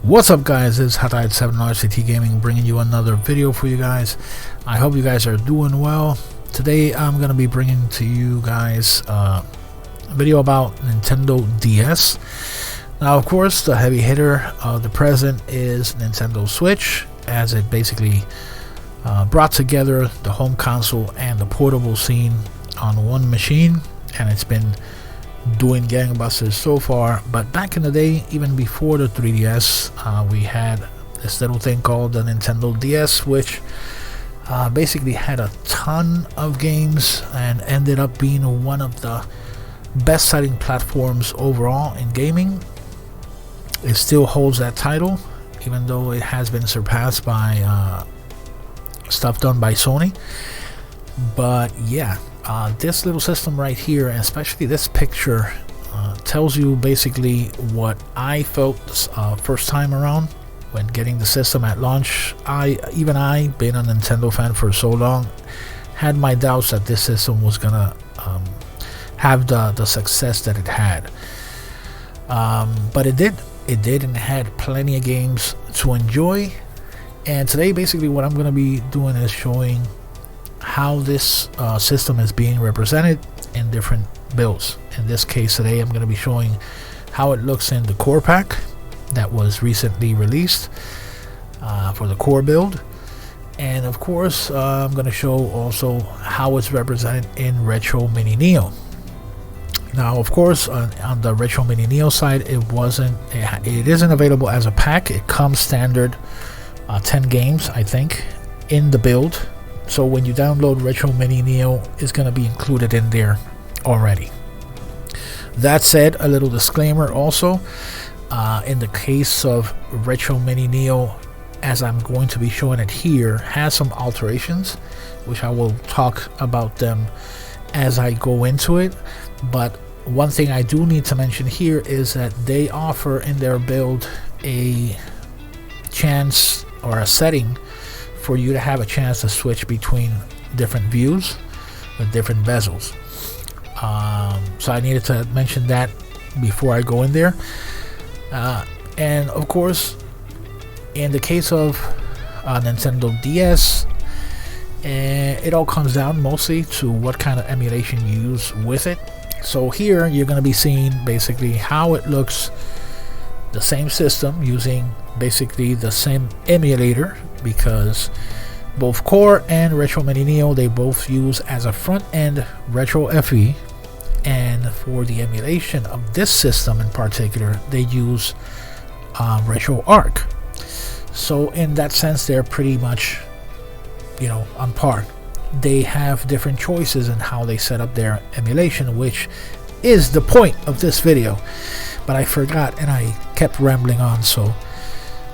What's up, guys? It's Untitled Chapter RCT Gaming, bringing you another video for you guys. I hope you guys are doing well. Today I'm going to be bringing to you guys a video about Nintendo DS. Now, of course, the heavy hitter of the present is Nintendo Switch, as it basically brought together the home console and the portable scene on one machine, and it's been doing gangbusters so far. But back in the day, even before the 3DS, we had this little thing called the Nintendo DS, which basically had a ton of games and ended up being one of the best selling platforms overall in gaming. It still holds that title, even though it has been surpassed by stuff done by Sony. But yeah, this little system right here, and especially this picture, tells you basically what I felt first time around when getting the system at launch. Even I, being a Nintendo fan for so long, had my doubts that this system was gonna have the success that it had. But it did, and it had plenty of games to enjoy. And today, basically, what I'm gonna be doing is showing how this system is being represented in different builds. In this case today, I'm going to be showing how it looks in the core pack that was recently released for the core build, and of course I'm going to show also how it's represented in Retro Mini Neo. Now, of course, on the Retro Mini Neo side, it isn't available as a pack. It comes standard 10 games, I think, in the build. So when you download Retro Mini Neo, it's going to be included in there already. That said, a little disclaimer also, in the case of Retro Mini Neo, as I'm going to be showing it here, has some alterations, which I will talk about them as I go into it. But one thing I do need to mention here is that they offer in their build a chance or a setting for you to have a chance to switch between different views with different bezels. So I needed to mention that before I go in there. And of course, in the case of Nintendo DS, it all comes down mostly to what kind of emulation you use with it. So here you're going to be seeing basically how it looks, the same system using basically the same emulator, because both Core and Retro Mini Neo, they both use as a front end RetroFE, and for the emulation of this system in particular, they use RetroArch. So in that sense, they're pretty much, on par. They have different choices in how they set up their emulation, which is the point of this video. But I forgot and I kept rambling on, so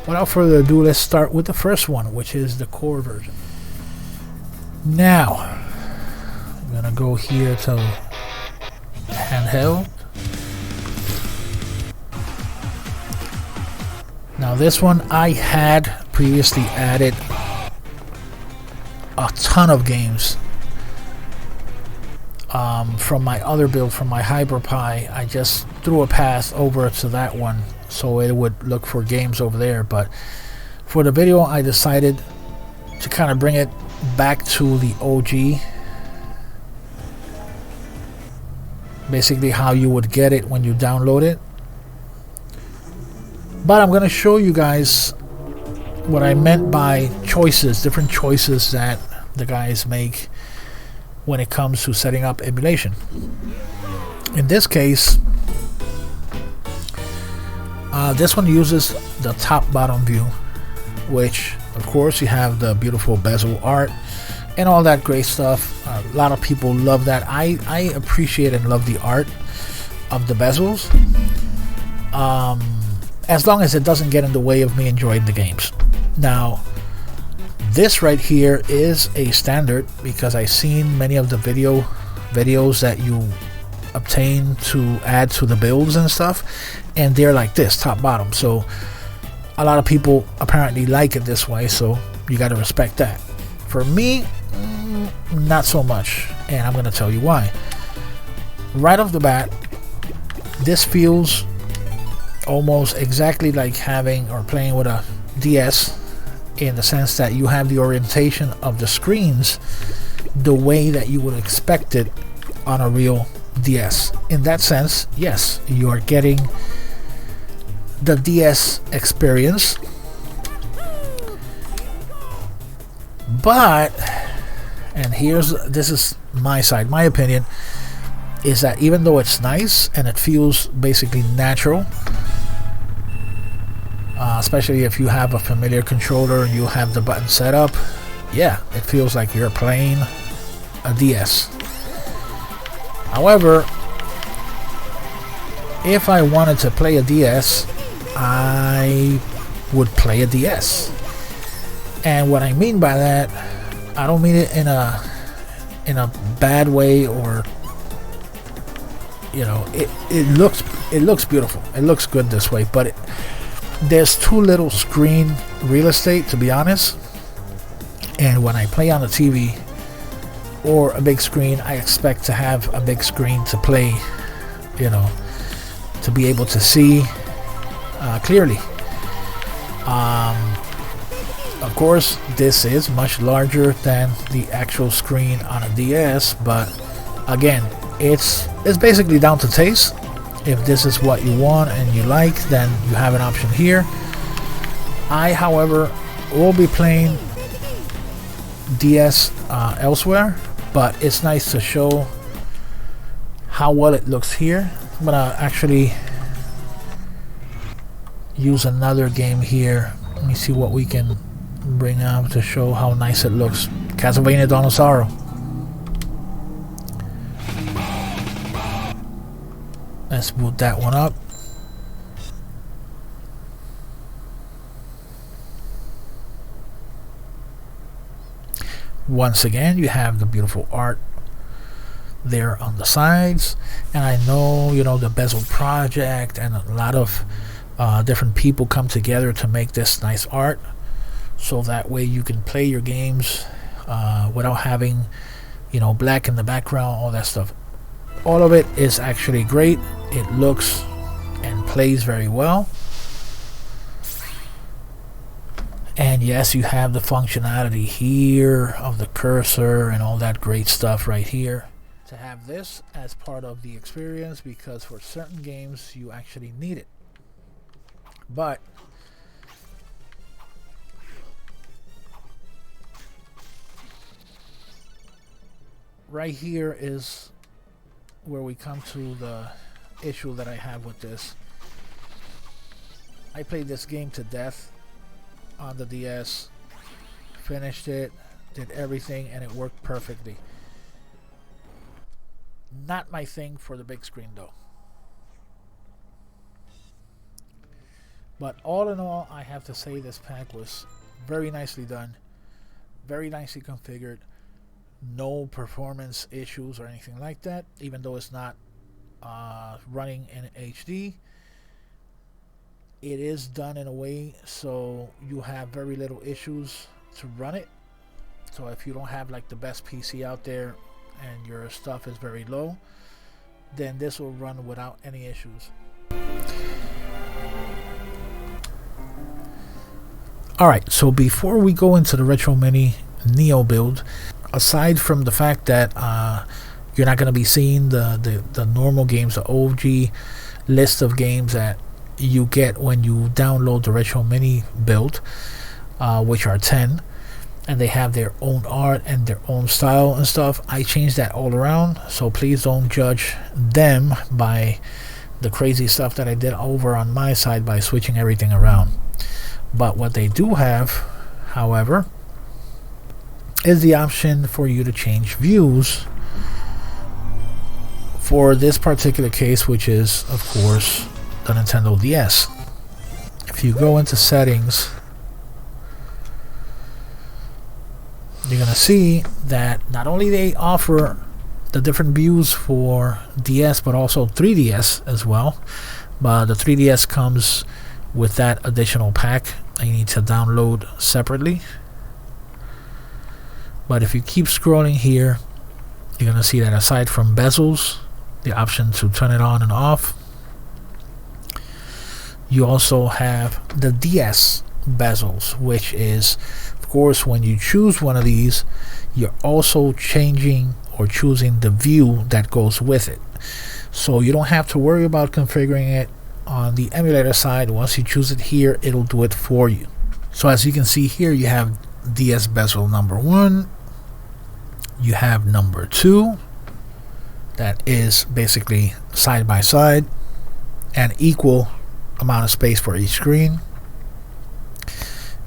without further ado, let's start with the first one, which is the core version. Now, I'm gonna go here to handheld. Now this one, I had previously added a ton of games from my other build, from my Hyperpie. I just threw a pass over to that one so it would look for games over there. But for the video, I decided to kind of bring it back to the OG, basically how you would get it when you download it. But I'm going to show you guys what I meant by choices, different choices that the guys make when it comes to setting up emulation. In this case, this one uses the top-bottom view, which of course you have the beautiful bezel art and all that great stuff. A lot of people love that. I appreciate and love the art of the bezels, as long as it doesn't get in the way of me enjoying the games. Now, this right here is a standard, because I've seen many of the videos that you obtain to add to the builds and stuff, and they're like this, top bottom. So a lot of people apparently like it this way, so you got to respect that. For me, not so much, and I'm going to tell you why. Right off the bat, this feels almost exactly like having or playing with a DS, in the sense that you have the orientation of the screens the way that you would expect it on a real DS. In that sense, yes, you are getting the DS experience. But, and this is my side, my opinion, is that even though it's nice and it feels basically natural, especially if you have a familiar controller and you have the button set up, yeah, it feels like you're playing a DS. However, if I wanted to play a DS, I would play a DS. And what I mean by that, I don't mean it in a bad way, or it looks beautiful. It looks good this way, but there's too little screen real estate, to be honest. And when I play on a TV or a big screen, I expect to have a big screen to play, to be able to see clearly. Of course, this is much larger than the actual screen on a DS, but again, it's basically down to taste. If this is what you want and you like, then you have an option here. I, however, will be playing DS elsewhere, but it's nice to show how well it looks here. I'm gonna actually use another game here. Let me see what we can bring up to show how nice it looks. Castlevania Dawn of Sorrow. Let's boot that one up. Once again, you have the beautiful art there on the sides, and I know the Bezels project and a lot of different people come together to make this nice art, so that way you can play your games without having black in the background, all that stuff. All of it is actually great. It looks and plays very well. And yes, you have the functionality here of the cursor and all that great stuff right here. To have this as part of the experience, because for certain games you actually need it. But right here is where we come to the issue that I have with this. I played this game to death on the DS, finished it, did everything, and it worked perfectly. Not my thing for the big screen though. But all in all, I have to say this pack was very nicely done, very nicely configured. No performance issues or anything like that, even though it's not running in HD. It is done in a way so you have very little issues to run it. So if you don't have like the best PC out there and your stuff is very low, then this will run without any issues. Alright, so before we go into the Retro Mini Neo build, aside from the fact that you're not going to be seeing the normal games, the OG list of games that you get when you download the Retro Mini build, which are 10, and they have their own art and their own style and stuff. I changed that all around, so please don't judge them by the crazy stuff that I did over on my side by switching everything around. But what they do have, however, is the option for you to change views for this particular case, which is of course the Nintendo DS. If you go into settings, you're gonna see that not only they offer the different views for DS but also 3DS as well, but the 3DS comes with that additional pack that you need to download separately. But if you keep scrolling here, you're gonna see that aside from bezels, the option to turn it on and off, you also have the DS bezels, which is, of course, when you choose one of these, you're also changing or choosing the view that goes with it. So you don't have to worry about configuring it on the emulator side. Once you choose it here, it'll do it for you. So as you can see here, you have DS bezel number 1, you have number 2, that is basically side by side and equal amount of space for each screen,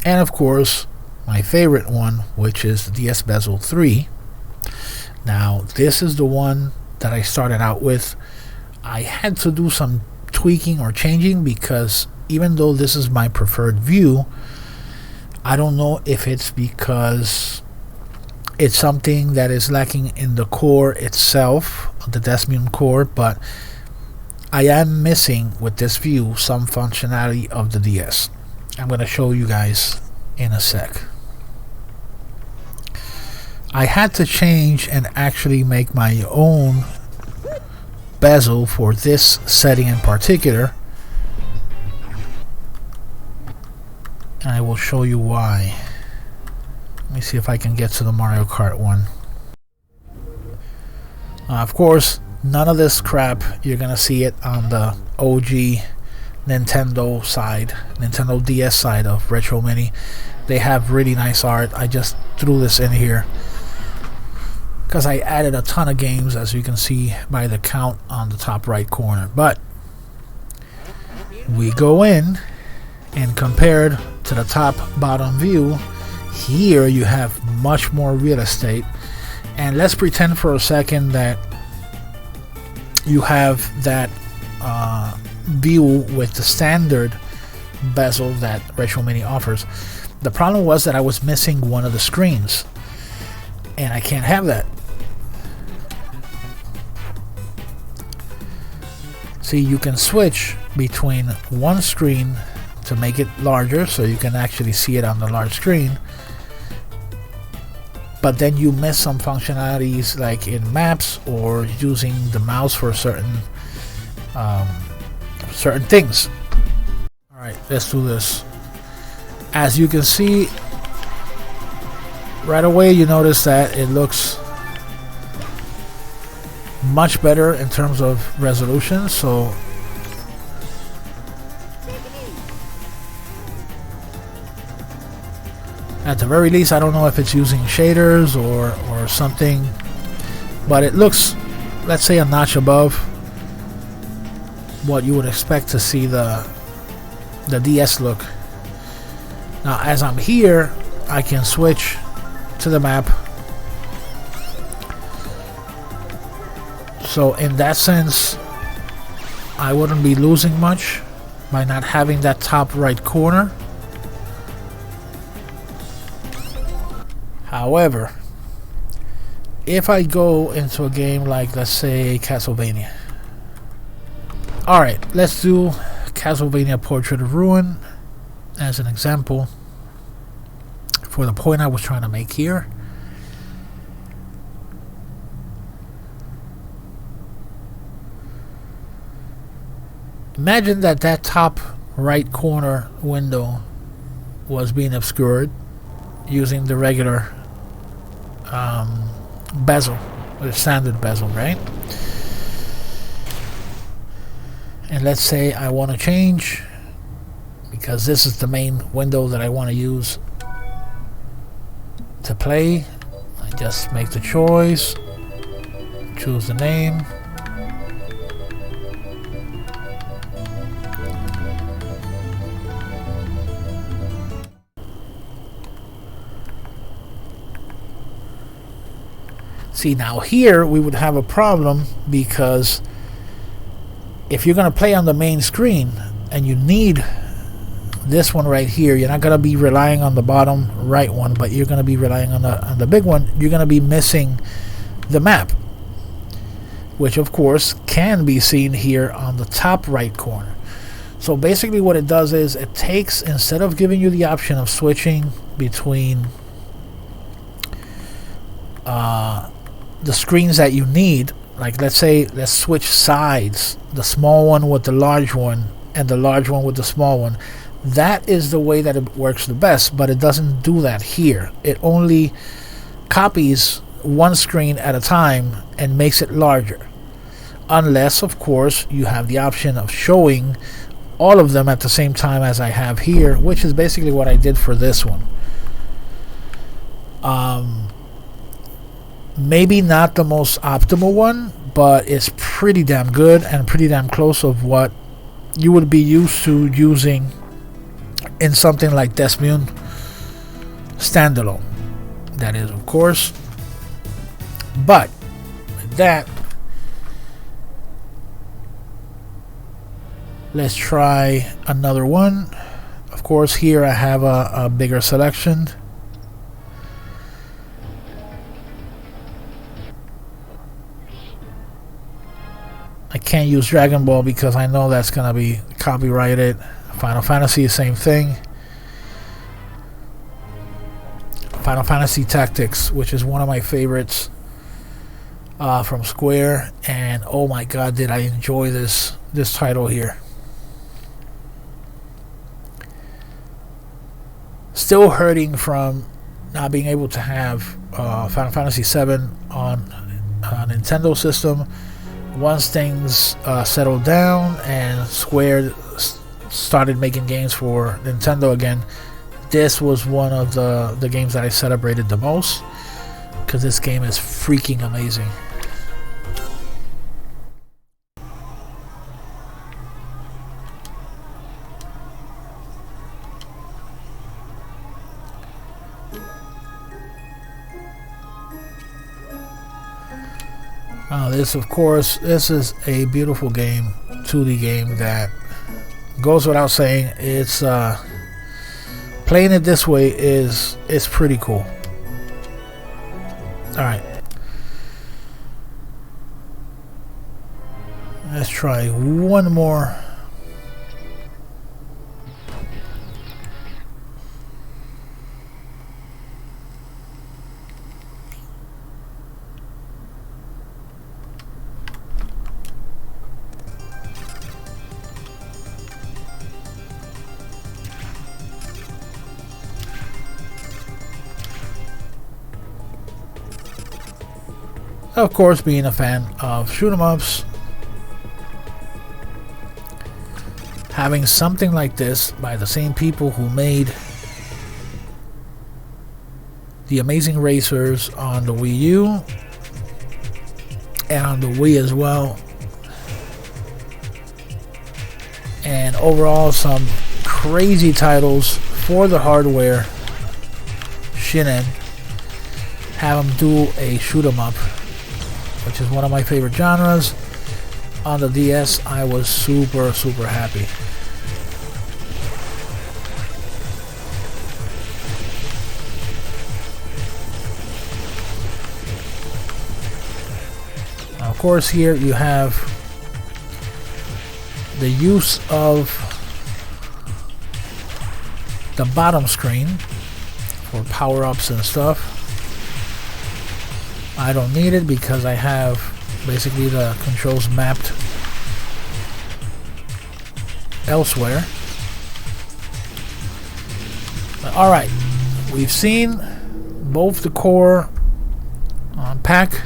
and of course my favorite one, which is the DS bezel 3. Now this is the one that I started out with. I had to do some tweaking or changing because even though this is my preferred view, I don't know if it's because it's something that is lacking in the core itself, the Desmond core, but I am missing with this view some functionality of the DS. I'm going to show you guys in a sec. I had to change and actually make my own bezel for this setting in particular, and I will show you why. Let me see if I can get to the Mario Kart one. Of course, none of this crap, you're gonna see it on the OG Nintendo side, Nintendo DS side of Retro Mini. They have really nice art. I just threw this in here because I added a ton of games, as you can see by the count on the top right corner. But we go in, and compared to the top bottom view, here you have much more real estate. And let's pretend for a second that you have that view with the standard bezel that Retro Mini offers. The problem was that I was missing one of the screens, and I can't have that. See, you can switch between one screen to make it larger so you can actually see it on the large screen, but then you miss some functionalities like in maps or using the mouse for certain things. Alright, let's do this. As you can see, right away you notice that it looks much better in terms of resolution. So at the very least, I don't know if it's using shaders or something, but it looks, let's say, a notch above what you would expect to see the DS look. Now as I'm here, I can switch to the map. So in that sense, I wouldn't be losing much by not having that top right corner. However, if I go into a game like, let's say, Castlevania. Alright, let's do Castlevania Portrait of Ruin as an example for the point I was trying to make here. Imagine that that top right corner window was being obscured using the regular bezel, or the standard bezel, right? And let's say I want to change, because this is the main window that I want to use to play. I just make the choice, choose the name, see, now here we would have a problem, because if you're going to play on the main screen and you need this one right here, you're not going to be relying on the bottom right one, but you're going to be relying on the big one. You're going to be missing the map, which of course can be seen here on the top right corner. So basically what it does is it takes, instead of giving you the option of switching between the screens that you need, like let's say let's switch sides, the small one with the large one and the large one with the small one. That is the way that it works the best, but it doesn't do that here. It only copies one screen at a time and makes it larger, unless of course you have the option of showing all of them at the same time as I have here, which is basically what I did for this one. Maybe not the most optimal one, but it's pretty damn good and pretty damn close of what you would be used to using in something like Desmune standalone. That is, of course. But with that, let's try another one. Of course, here I have a bigger selection. I can't use Dragon Ball because I know that's gonna be copyrighted. Final Fantasy, same thing. Final Fantasy Tactics, which is one of my favorites from Square, and oh my god, did I enjoy this title here. Still hurting from not being able to have Final Fantasy VII on a Nintendo system. Once things settled down and Square started making games for Nintendo again, this was one of the games that I celebrated the most, because this game is freaking amazing. This, of course, this is a beautiful game, 2D game that goes without saying. It's playing it this way is pretty cool. All right, let's try one more. Of course, being a fan of shoot 'em ups, having something like this by the same people who made the Amazing Racers on the Wii U and on the Wii as well, and overall some crazy titles for the hardware, Shinen, have them do a shoot 'em up, which is one of my favorite genres. On the DS, I was super happy. Now, of course, here you have the use of the bottom screen for power-ups and stuff. I don't need it because I have basically the controls mapped elsewhere. Alright, we've seen both the core on pack,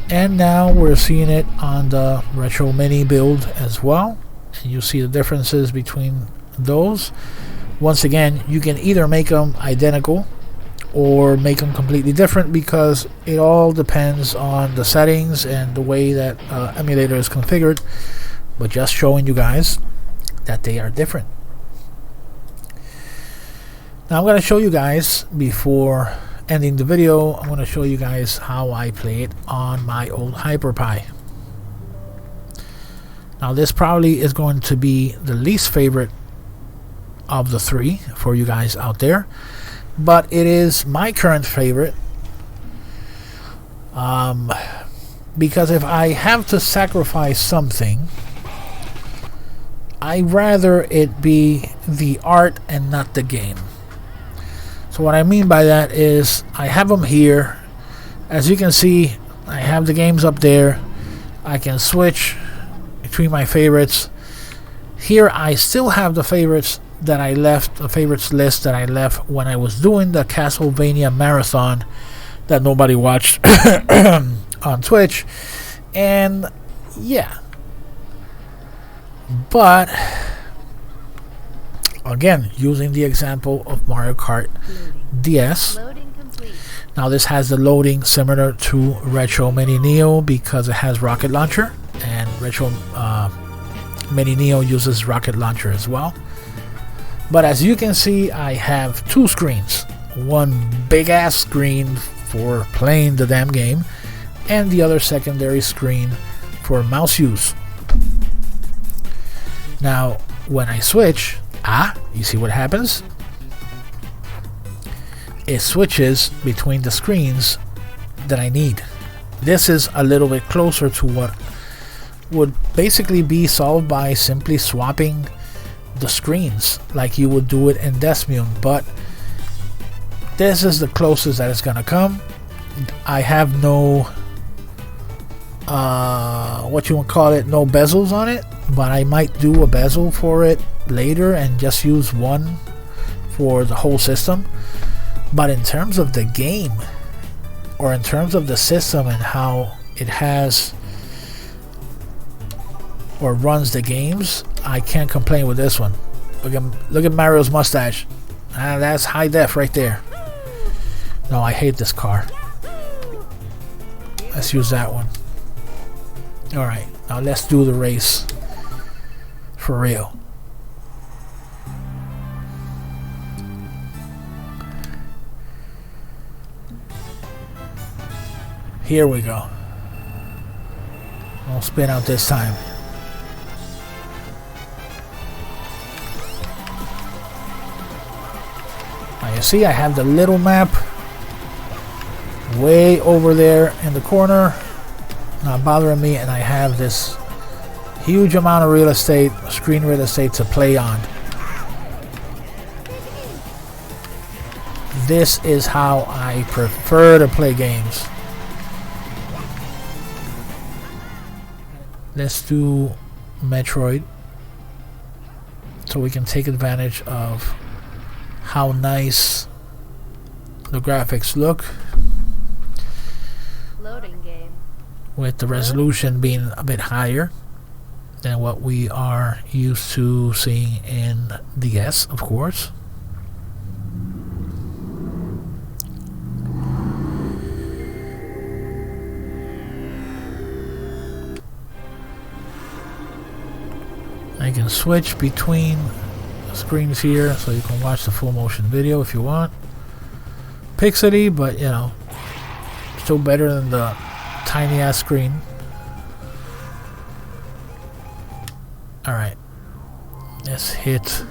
and now we're seeing it on the Retro Mini build as well. And you see the differences between those. Once again, you can either make them identical or make them completely different, because it all depends on the settings and the way that emulator is configured, but just showing you guys that they are different. Now I'm going to show you guys, before ending the video, I'm going to show you guys how I play it on my old Hyperpie. Now this probably is going to be the least favorite of the three for you guys out there, but it is my current favorite, because if I have to sacrifice something, I'd rather it be the art and not the game. So what I mean by that is, I have them here. As you can see, I have the games up there. I can switch between my favorites. Here I still have the favorites that I left, the favorites list that I left when I was doing the Castlevania marathon that nobody watched on Twitch. And yeah, but again, using the example of Mario Kart DS. Now this has the loading similar to Retro Mini Neo because it has rocket launcher, and Retro Mini Neo uses rocket launcher as well. But as you can see, I have two screens. One big ass screen for playing the damn game, and the other secondary screen for mouse use. Now when I switch, you see what happens? It switches between the screens that I need. This is a little bit closer to what would basically be solved by simply swapping the screens like you would do it in Desmune, but this is the closest that it's gonna come. I have no what you would call it, no bezels on it, but I might do a bezel for it later and just use one for the whole system. But in terms of the game, or in terms of the system and how it has or runs the games, I can't complain with this one. Look at Mario's mustache. That's high def right there. No, I hate this car. Let's use that one. Alright, now let's do the race for real. Here we go. I'll spin out this time. Now you see I have the little map way over there in the corner, not bothering me, and I have this huge amount of real estate, screen real estate to play on. This is how I prefer to play games. Let's do Metroid so we can take advantage of how nice the graphics look, loading game, with the resolution being a bit higher than what we are used to seeing in DS, of course. I can switch between screens here so you can watch the full motion video if you want. Pixely, but you know, still better than the tiny ass screen. Alright, let's hit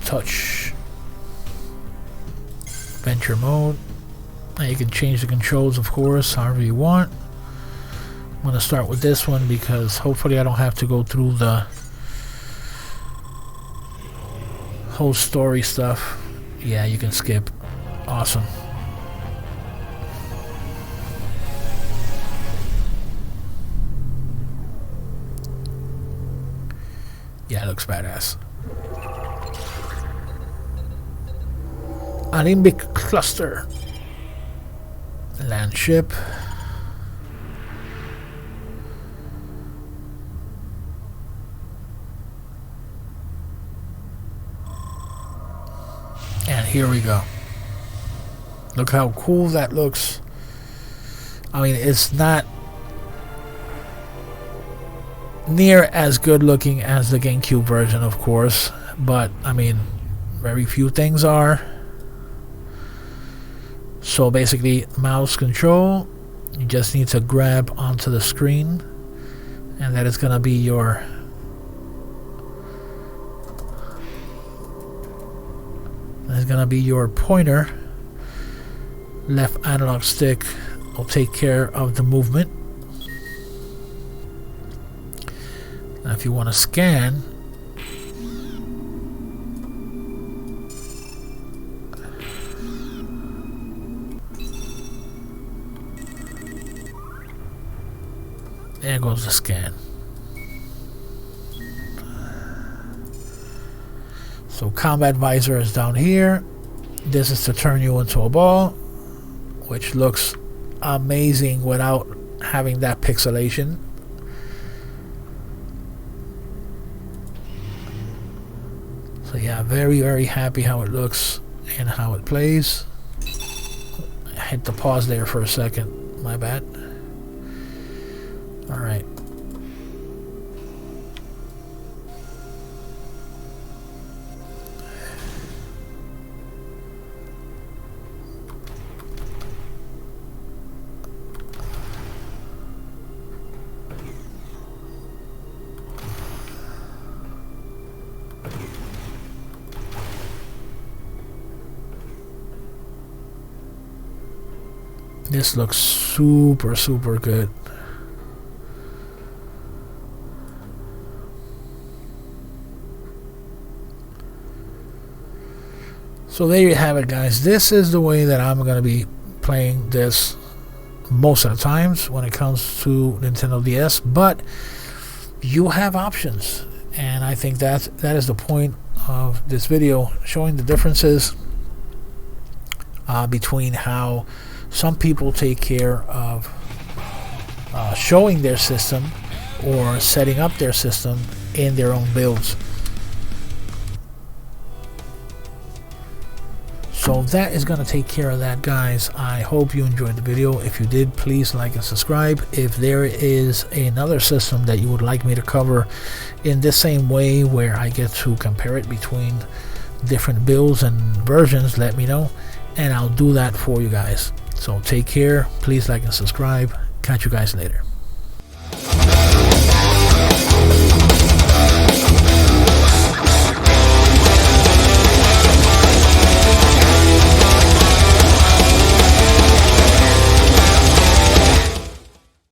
touch venture mode. Now you can change the controls, of course, however you want. I'm going to start with this one because hopefully I don't have to go through the whole story stuff. Yeah, you can skip. Awesome. Yeah, it looks badass. Alembic cluster. Land ship. And here we go. Look how cool that looks. I mean, it's not near as good looking as the GameCube version, of course, but I mean, very few things are. So basically, mouse control, you just need to grab onto the screen, and that is gonna be your pointer. Left analog stick will take care of the movement. Now if you want to scan, There goes the scan. So combat visor is down here. This is to turn you into a ball, which looks amazing without having that pixelation. So yeah, very happy how it looks and how it plays. I hit the pause there for a second, my bad. Alright. This looks super good. So there you have it, guys. This is the way that I'm going to be playing this most of the times when it comes to Nintendo DS, but you have options, and I think that is the point of this video, showing the differences between how some people take care of showing their system or setting up their system in their own builds. So that is going to take care of that, guys. I hope you enjoyed the video. If you did, please like and subscribe. If there is another system that you would like me to cover in this same way, where I get to compare it between different builds and versions, let me know, and I'll do that for you guys. So take care, please like and subscribe. Catch you guys later.